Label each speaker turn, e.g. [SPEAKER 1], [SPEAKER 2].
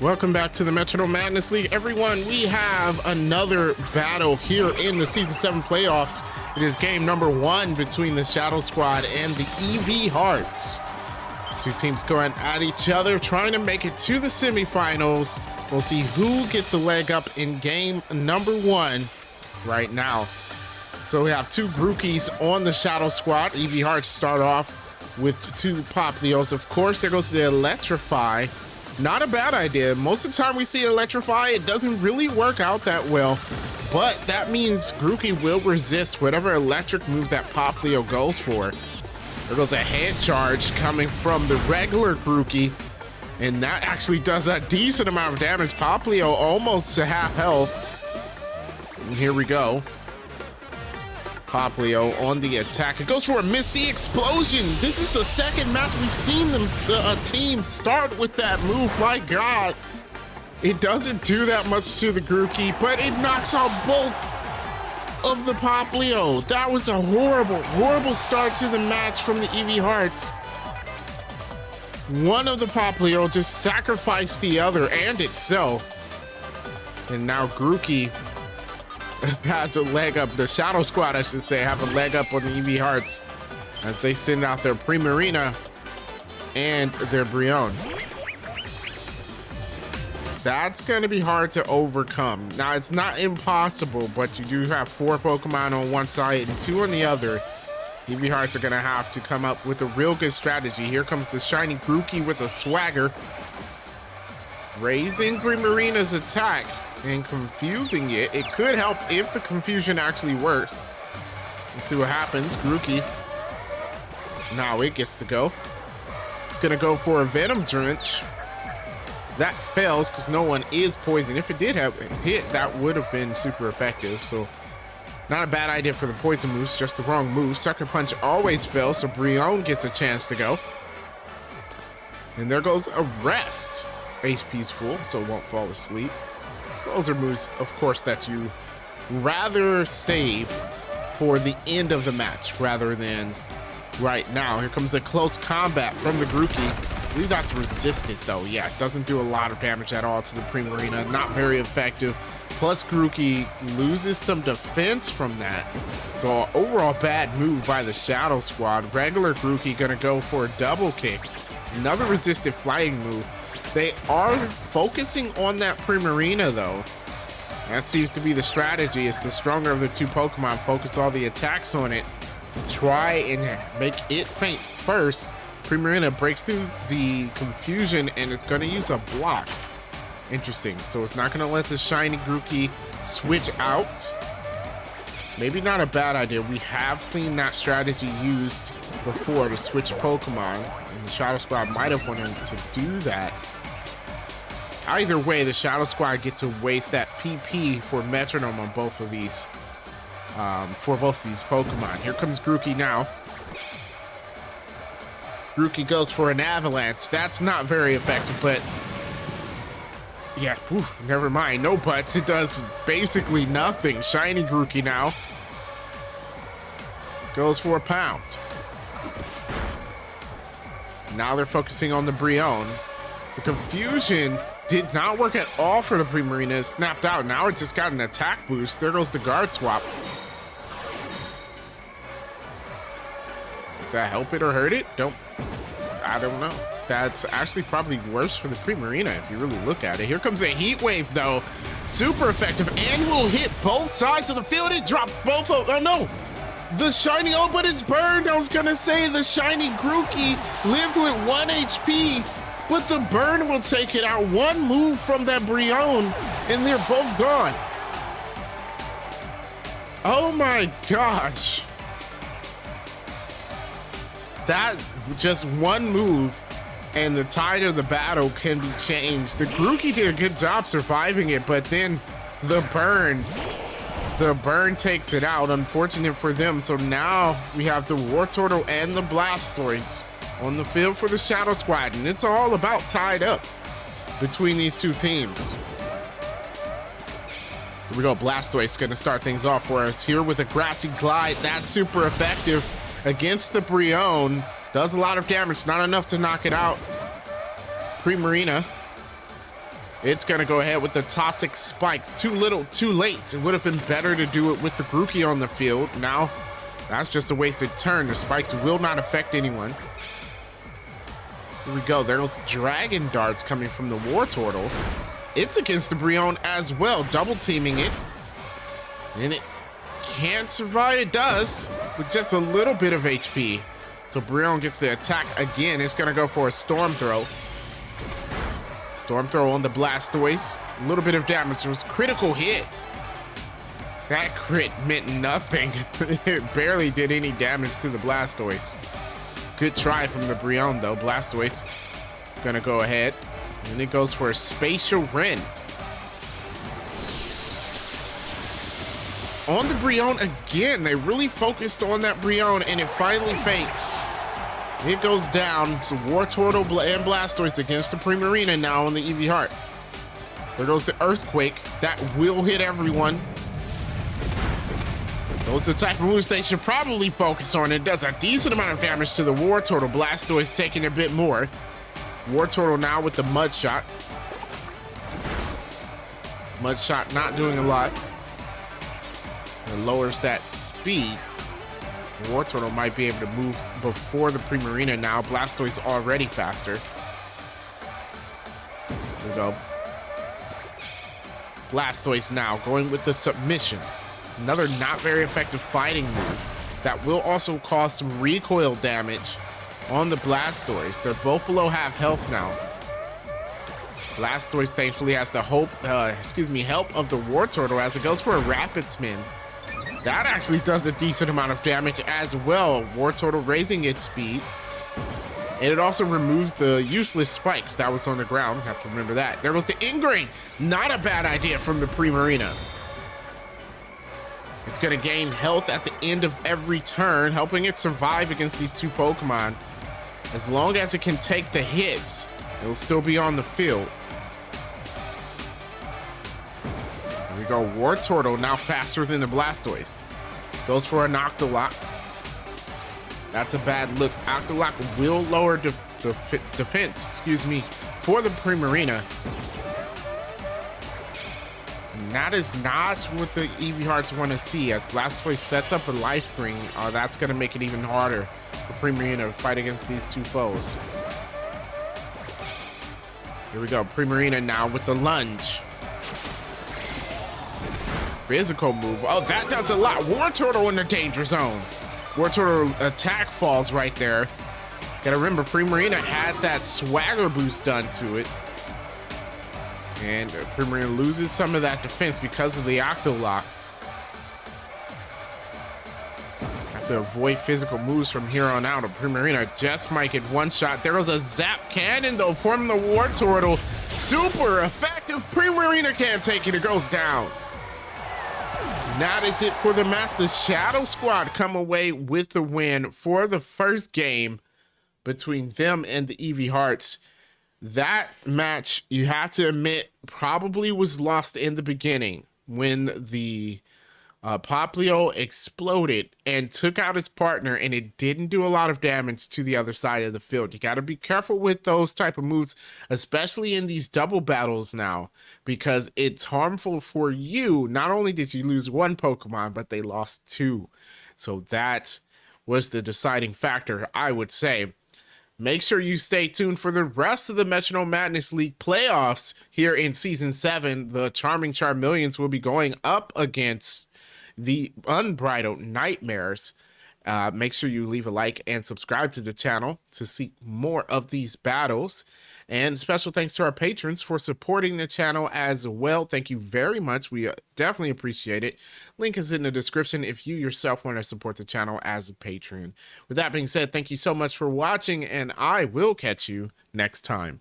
[SPEAKER 1] Welcome back to the Metronome Madness League, everyone. We have another battle here in the Season 7 playoffs. It is game number 1 between the Shadow Squad and the EV Hearts. Two teams going at each other, trying to make it to the semifinals. We'll see who gets a leg up in game number 1 right now. So we have two Grookies on the Shadow Squad. EV Hearts start off with two Poplios. Of course, there goes the Electrify. Not a bad idea. Most of the time we see Electrify, it doesn't really work out that well, but that means Grookey will resist whatever electric move that Poplio goes for. There goes a head charge coming from the regular Grookey, and that actually does a decent amount of damage. Poplio almost to half health. And here we go. Poplio on the attack. It goes for a Misty Explosion. This is the second match we've seen them team start with that move. My God. It doesn't do that much to the Grookey, but it knocks out both of the Poplio. That was a horrible start to the match from the EV Hearts. One of the Poplio just sacrificed the other and itself. And now Grookey has a leg up. The Shadow Squad, I should say, have a leg up on the EV Hearts as they send out their Primarina and their Brion. That's going to be hard to overcome. Now, it's not impossible, but you do have 4 Pokemon on one side and 2 on the other. EV Hearts are going to have to come up with a real good strategy. Here comes the shiny Grookey with a swagger, raising Primarina's attack and confusing it. It could help if the confusion actually works. Let's see what happens. Grookey, now it gets to go. It's gonna go for a Venom Drench. That fails because no one is poisoned. If it did have a hit, that would have been super effective. So not a bad idea for the poison moves, just the wrong move. Sucker Punch always fails, so Brion gets a chance to go. And there goes a Rest. HP's full, so it won't fall asleep. Those are moves, of course, that you rather save for the end of the match rather than right now. Here comes a close combat from the Grookey. I believe that's resisted, though. Yeah, it doesn't do a lot of damage at all to the Primarina. Not very effective. Plus, Grookey loses some defense from that. So, overall bad move by the Shadow Squad. Regular Grookey gonna go for a double kick. Another resisted flying move. They are focusing on that Primarina, though. That seems to be the strategy. It's the stronger of the two Pokemon. Focus all the attacks on it. Try and make it faint first. Primarina breaks through the confusion and it's going to use a block. Interesting. So it's not going to let the shiny Grookey switch out. Maybe not a bad idea. We have seen that strategy used before to switch Pokemon. And the Shadow Squad might have wanted to do that. Either way, the Shadow Squad get to waste that PP for Metronome on both of these, for both of these Pokemon. Here comes Grookey now. Grookey goes for an Avalanche. That's not very effective, but yeah, whew, never mind. No buts. It does basically nothing. Shiny Grookey now goes for a Pound. Now they're focusing on the Brion. The confusion did not work at all for the Primarina. It snapped out. Now it just got an attack boost. There goes the guard swap. Does that help it or hurt it? I don't know. That's actually probably worse for the Primarina if you really look at it. Here comes a Heat Wave, though. Super effective and will hit both sides of the field. It drops both of, oh no. The shiny, oh, but it's burned. I was gonna say the shiny Grookey lived with 1 HP. But the burn will take it out. One move from that Brion, and they're both gone. Oh my gosh. That, just one move, and the tide of the battle can be changed. The Grookey did a good job surviving it, but then the burn takes it out. Unfortunate for them. So now we have the Wartortle and the Blastoise on the field for the Shadow Squad, and it's all about tied up between these two teams. Here we go. Blastoise gonna start things off for us here with a Grassy Glide. That's super effective against the Brion. Does a lot of damage, not enough to knock it out. Primarina It's going to go ahead with the toxic spikes. Too little, too late. It would have been better to do it with the Grookey on the field. Now, that's just a wasted turn. The spikes will not affect anyone. Here we go. There's dragon darts coming from the Wartortle. It's against the Brion as well, double teaming it. And it can't survive. It does, with just a little bit of HP. So Brion gets the attack again. It's going to go for a Storm Throw. Storm Throw on the Blastoise. A little bit of damage. It was critical hit. That crit meant nothing. It barely did any damage to the Blastoise. Good try from the Brion though. Blastoise gonna go ahead. And it goes for a Spatial Rend. On the Brion again. They really focused on that Brion and it finally faints. It goes down to Wartortle and Blastoise against the Primarina now on the Eevee Hearts. There goes the Earthquake. That will hit everyone. Those are the type of moves they should probably focus on. It does a decent amount of damage to the Wartortle. Blastoise taking a bit more. Wartortle now with the Mud Shot. Mud Shot not doing a lot. It lowers that speed. Wartortle might be able to move before the Primarina now. Blastoise already faster. Here we go. Blastoise now going with the submission. Another not very effective fighting move that will also cause some recoil damage on the Blastoise. They're both below half health now. Blastoise thankfully has the help of the Wartortle as it goes for a Rapid Spin. That actually does a decent amount of damage as well. Wartortle raising its speed. And it also removed the useless spikes that was on the ground. Have to remember that. There was the Ingrain. Not a bad idea from the Primarina. It's going to gain health at the end of every turn, helping it survive against these two Pokemon. As long as it can take the hits, it'll still be on the field. Here we go. Wartortle now faster than the Blastoise. Goes for an Octolock. That's a bad look. Octolock will lower defense, for the Primarina. And that is not what the Eevee Hearts want to see. As Blastoise sets up a light screen, that's going to make it even harder for Primarina to fight against these two foes. Here we go. Primarina now with the lunge. Physical move. Oh, that does a lot. Wartortle in the danger zone. Wartortle attack falls right there. Gotta remember, Primarina had that swagger boost done to it. And Primarina loses some of that defense because of the Octolock. Have to avoid physical moves from here on out. Primarina just might get one shot. There was a Zap Cannon though from the Wartortle. Super effective. Primarina can't take it. It goes down. That is it for the match. The Shadow Squad come away with the win for the first game between them and the Eevee Hearts. That match, you have to admit, probably was lost in the beginning when the Popplio exploded and took out his partner, and it didn't do a lot of damage to the other side of the field. You got to be careful with those type of moves, especially in these double battles now, because it's harmful for you. Not only did you lose one Pokemon, but they lost two. So that was the deciding factor, I would say. Make sure you stay tuned for the rest of the Metronome Madness League playoffs here in Season 7. The Charming Charmeleons will be going up against the Unbridled Nightmares. Make sure you leave a like and subscribe to the channel to see more of these battles. And special thanks to our patrons for supporting the channel as well. Thank you very much. We definitely appreciate it. Link is in the description if you yourself want to support the channel as a patron. With that being said, thank you so much for watching, and I will catch you next time.